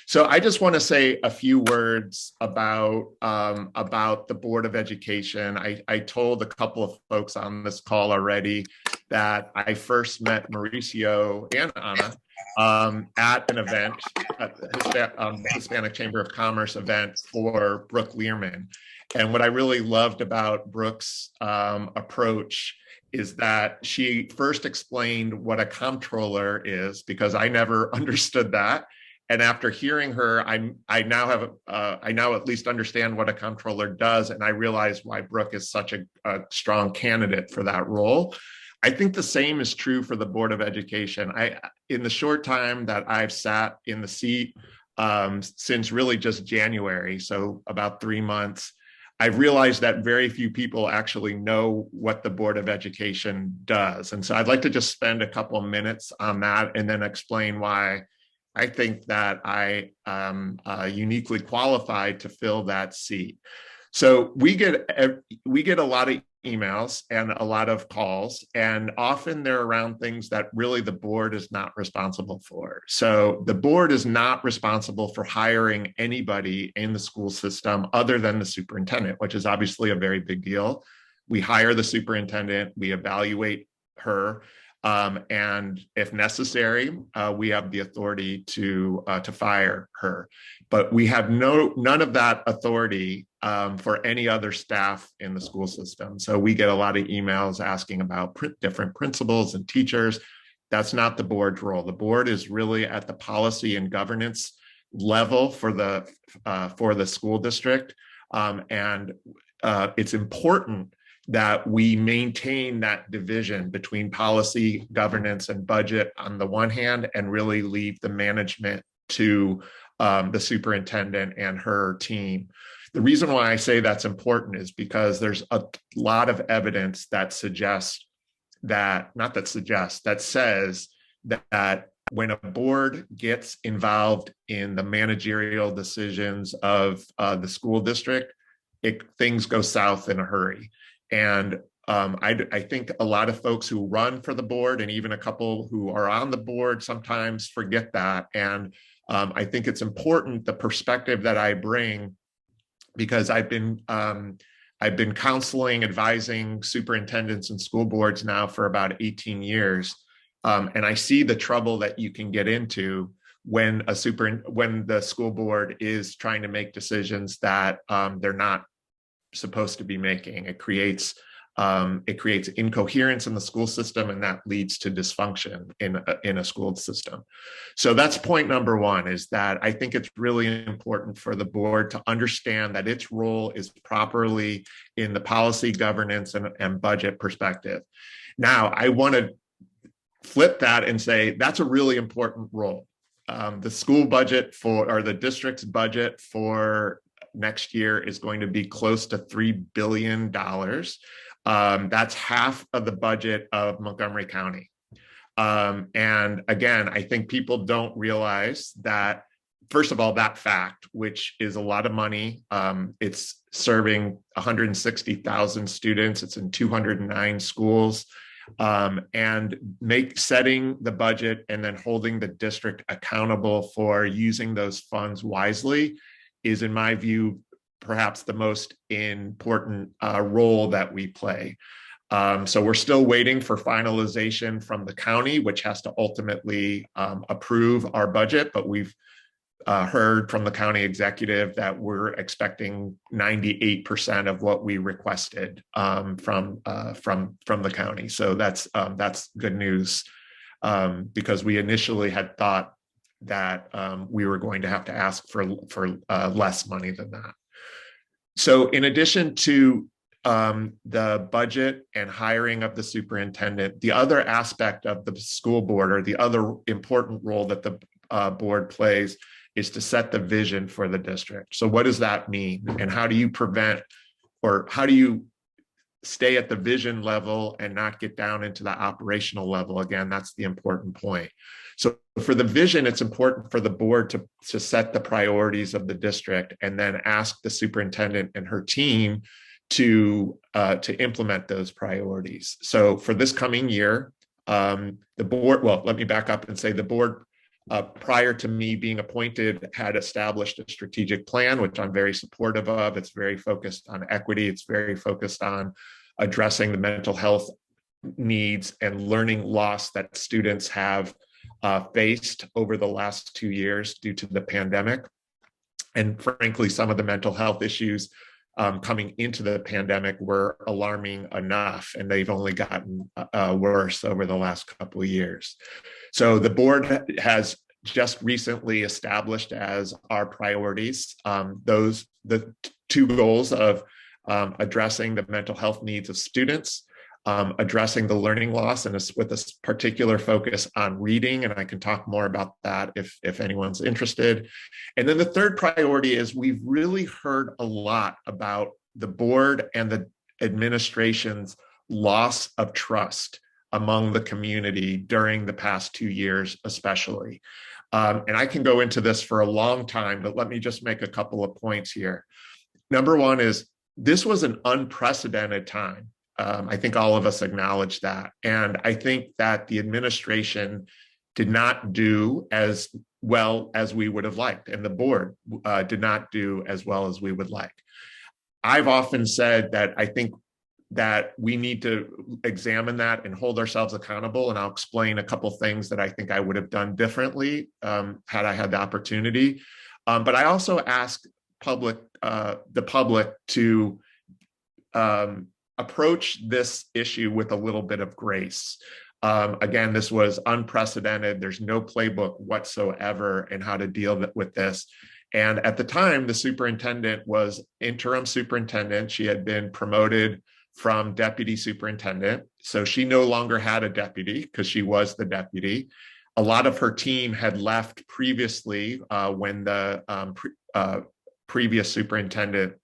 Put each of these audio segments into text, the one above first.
So I just want to say a few words about the Board of Education. I told a couple of folks on this call already that I first met Mauricio and Anna at an event, at the Hispanic Chamber of Commerce event for Brooke Learman. And what I really loved about Brooke's approach is that she first explained what a comptroller is, because I never understood that. And after hearing her, I now at least understand what a comptroller does, and I realize why Brooke is such a strong candidate for that role. I think the same is true for the Board of Education. In the short time that I've sat in the seat since really just January, so about 3 months, I've realized that very few people actually know what the Board of Education does. And so I'd like to just spend a couple of minutes on that and then explain why I think that I am uniquely qualified to fill that seat. So we get a lot of emails and a lot of calls, and often they're around things that really the board is not responsible for. So the board is not responsible for hiring anybody in the school system other than the superintendent, which is obviously a very big deal. We hire the superintendent, we evaluate her, and if necessary, we have the authority to fire her. But we have none of that authority for any other staff in the school system. So we get a lot of emails asking about different principals and teachers. That's not the board's role. The board is really at the policy and governance level for the school district, and it's important that we maintain that division between policy, governance, and budget on the one hand, and really leave the management to the superintendent and her team. The reason why I say that's important is because there's a lot of evidence that suggests that, that says that when a board gets involved in the managerial decisions of the school district, things go south in a hurry. And I think a lot of folks who run for the board, and even a couple who are on the board, sometimes forget that. And I think it's important, the perspective that I bring, because I've been counseling, advising superintendents and school boards now for about 18 years. And I see the trouble that you can get into when the school board is trying to make decisions that they're not supposed to be making. It creates incoherence in the school system, and that leads to dysfunction in a school system. So that's point number one, is that I think it's really important for the board to understand that its role is properly in the policy, governance, and budget perspective. Now, I want to flip that and say that's a really important role. The school budget or the district's budget for next year is going to be close to $3 billion. That's half of the budget of Montgomery County. And again, I think people don't realize that, first of all, that fact, which is a lot of money. It's serving 160,000 students. It's in 209 schools. And setting the budget and then holding the district accountable for using those funds wisely is, in my view, perhaps the most important role that we play. So we're still waiting for finalization from the county, which has to ultimately approve our budget, but we've heard from the county executive that we're expecting 98% of what we requested from the county. So that's good news, because we initially had thought that we were going to have to ask for less money than that. So in addition to the budget and hiring of the superintendent, the other aspect of the school board, or the other important role that the board plays, is to set the vision for the district. So what does that mean? And how do you stay at the vision level and not get down into the operational level? Again, that's the important point. So for the vision, it's important for the board to set the priorities of the district, and then ask the superintendent and her team to implement those priorities. So for this coming year, the board, well, let me back up and say the board prior to me being appointed, had established a strategic plan, which I'm very supportive of. It's very focused on equity. It's very focused on addressing the mental health needs and learning loss that students have faced over the last 2 years due to the pandemic. And frankly, some of the mental health issues coming into the pandemic were alarming enough, and they've only gotten worse over the last couple of years. So the board has just recently established as our priorities the two goals of addressing the mental health needs of students, addressing the learning loss, and with a particular focus on reading. And I can talk more about that if anyone's interested. And then the third priority is we've really heard a lot about the board and the administration's loss of trust among the community during the past 2 years, especially. And I can go into this for a long time, but let me just make a couple of points here. Number one is this was an unprecedented time. I think all of us acknowledge that. And I think that the administration did not do as well as we would have liked, and the board did not do as well as we would like. I've often said that I think that we need to examine that and hold ourselves accountable. And I'll explain a couple things that I think I would have done differently had I had the opportunity. But I also ask the public to approach this issue with a little bit of grace. Again, this was unprecedented. There's no playbook whatsoever in how to deal with this. And at the time, the superintendent was interim superintendent. She had been promoted from deputy superintendent. So she no longer had a deputy because she was the deputy. A lot of her team had left previously when the previous superintendent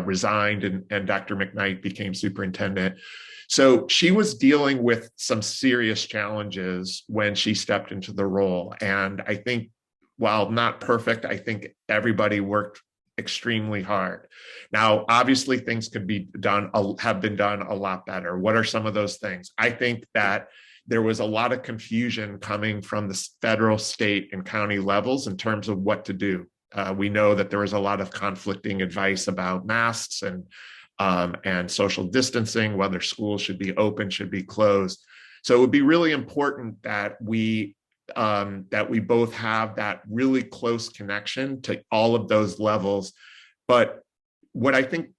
resigned and Dr. McKnight became superintendent. So she was dealing with some serious challenges when she stepped into the role. And I think, while not perfect, I think everybody worked extremely hard. Now, obviously, things could be done, have been done a lot better. What are some of those things? I think that there was a lot of confusion coming from the federal, state, and county levels in terms of what to do. We know that there was a lot of conflicting advice about masks and social distancing, whether schools should be open, should be closed. So it would be really important that we both have that really close connection to all of those levels. But what I think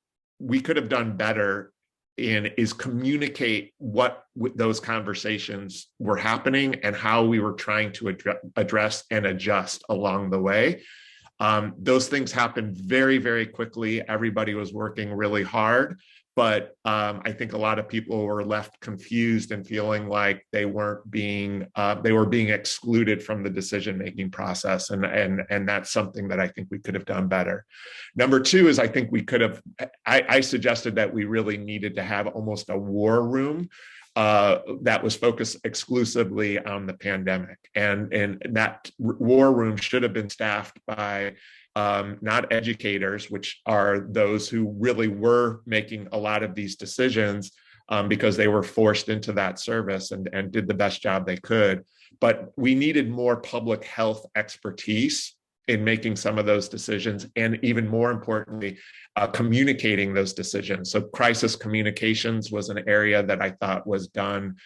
we could have done better in is communicate what those conversations were happening and how we were trying to address and adjust along the way. Those things happened very, very quickly. Everybody was working really hard, but I think a lot of people were left confused and feeling like they were being excluded from the decision-making process. And that's something that I think we could have done better. Number two is I think we could have, I suggested that we really needed to have almost a war room that was focused exclusively on the pandemic. And that war room should have been staffed by not educators, which are those who really were making a lot of these decisions because they were forced into that service and did the best job they could. But we needed more public health expertise in making some of those decisions, and even more importantly, communicating those decisions. So crisis communications was an area that I thought was done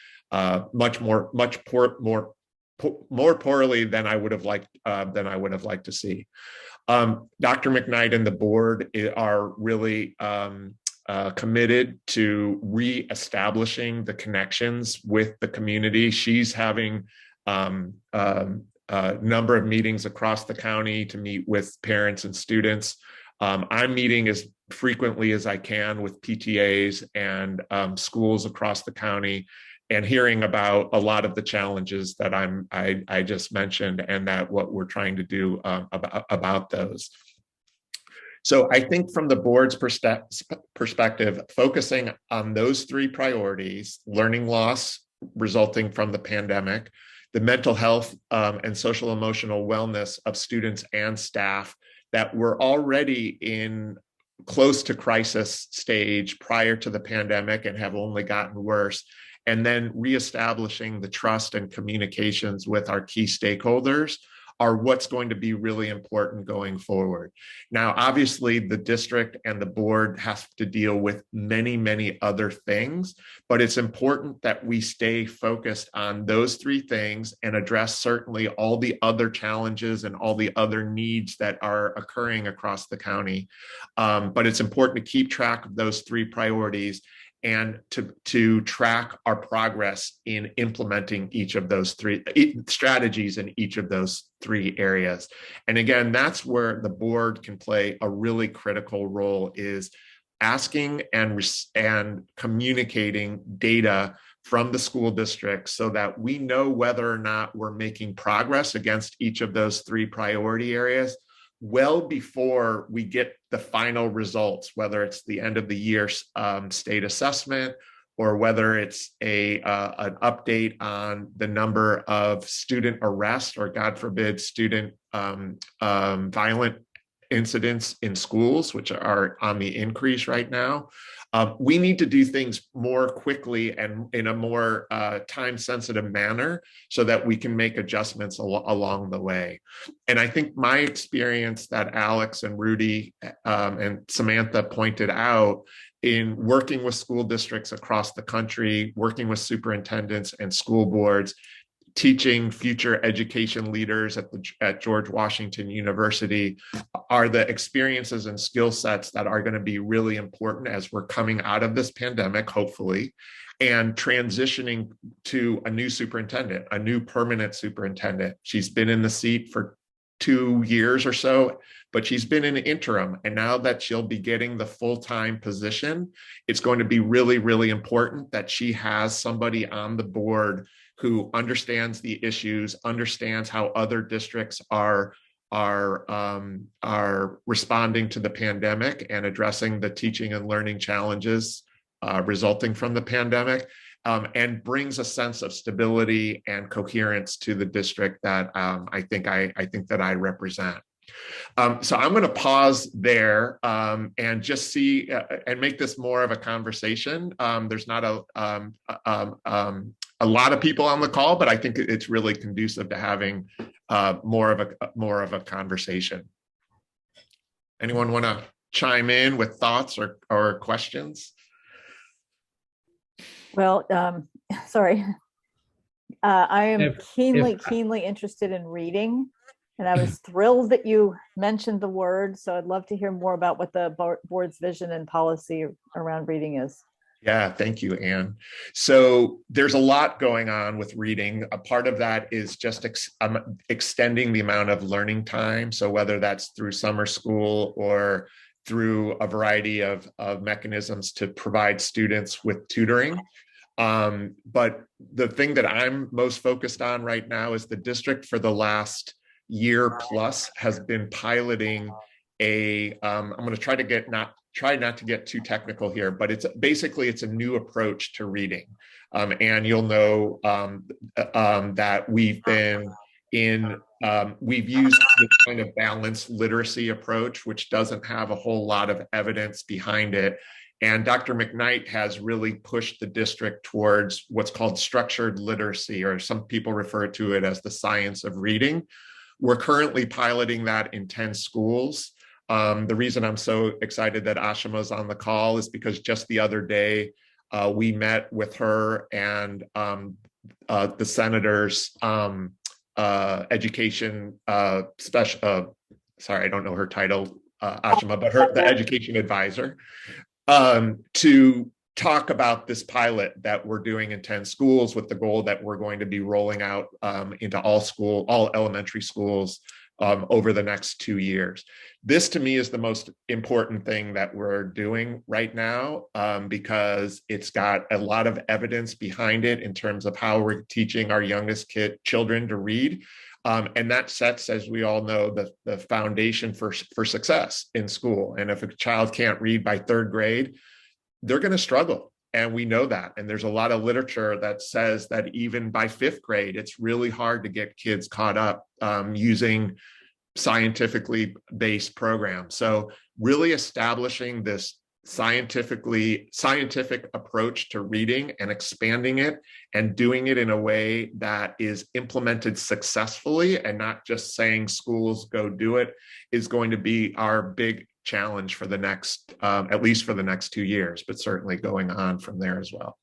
much more poorly than I would have liked to see. Dr. McKnight and the board are really committed to reestablishing the connections with the community. She's having a number of meetings across the county to meet with parents and students. I'm meeting as frequently as I can with PTAs and schools across the county, and hearing about a lot of the challenges that I just mentioned, and that what we're trying to do about those. So I think from the board's perspective, focusing on those three priorities: learning loss resulting from the pandemic, the mental health and social emotional wellness of students and staff that were already in close to crisis stage prior to the pandemic and have only gotten worse, and then reestablishing the trust and communications with our key stakeholders are what's going to be really important going forward. Now, obviously, the district and the board has to deal with many, many other things, but it's important that we stay focused on those three things and address certainly all the other challenges and all the other needs that are occurring across the county. But it's important to keep track of those three priorities and to track our progress in implementing each of those three strategies in each of those three areas. And again, that's where the board can play a really critical role, is asking and communicating data from the school district so that we know whether or not we're making progress against each of those three priority areas well before we get the final results, whether it's the end of the year state assessment, or whether it's an update on the number of student arrests, or God forbid, student violent incidents in schools, which are on the increase right now. We need to do things more quickly and in a more time-sensitive manner so that we can make adjustments along the way. And I think my experience that Alex and Rudy and Samantha pointed out in working with school districts across the country, working with superintendents and school boards, teaching future education leaders at George Washington University, are the experiences and skill sets that are going to be really important as we're coming out of this pandemic, hopefully, and transitioning to a new superintendent, a new permanent superintendent. She's been in the seat for 2 years or so, but she's been in interim. And now that she'll be getting the full-time position, it's going to be really, really important that she has somebody on the board who understands the issues, understands how other districts are responding to the pandemic and addressing the teaching and learning challenges resulting from the pandemic, and brings a sense of stability and coherence to the district that I think that I represent. So I'm going to pause there and just see and make this more of a conversation. There's not a lot of people on the call, but I think it's really conducive to having more of a conversation. Anyone want to chime in with thoughts or questions? Well, sorry. I am keenly interested in reading, and I was thrilled that you mentioned the word. So I'd love to hear more about what the board's vision and policy around reading is. Yeah, thank you, Anne. So there's a lot going on with reading. A part of that is just extending the amount of learning time. So whether that's through summer school or through a variety of mechanisms to provide students with tutoring. But the thing that I'm most focused on right now is the district for the last year plus has been piloting I'm going to try not to get too technical here, but it's a new approach to reading. And you'll know that we've used this kind of balanced literacy approach, which doesn't have a whole lot of evidence behind it. And Dr. McKnight has really pushed the district towards what's called structured literacy, or some people refer to it as the science of reading. We're currently piloting that in 10 schools. The reason I'm so excited that Ashima's on the call is because just the other day, we met with her and the senator's education special, sorry, I don't know her title, Ashima, but the education advisor, to talk about this pilot that we're doing in 10 schools with the goal that we're going to be rolling out into all elementary schools over the next 2 years. This to me is the most important thing that we're doing right now because it's got a lot of evidence behind it in terms of how we're teaching our youngest children to read. And that sets, as we all know, the foundation for success in school. And if a child can't read by 3rd grade, they're going to struggle. And we know that. And there's a lot of literature that says that even by 5th grade, it's really hard to get kids caught up using scientifically based programs. So really establishing this scientific approach to reading and expanding it and doing it in a way that is implemented successfully and not just saying schools go do it is going to be our big challenge for the next, at least for the next 2 years, but certainly going on from there as well.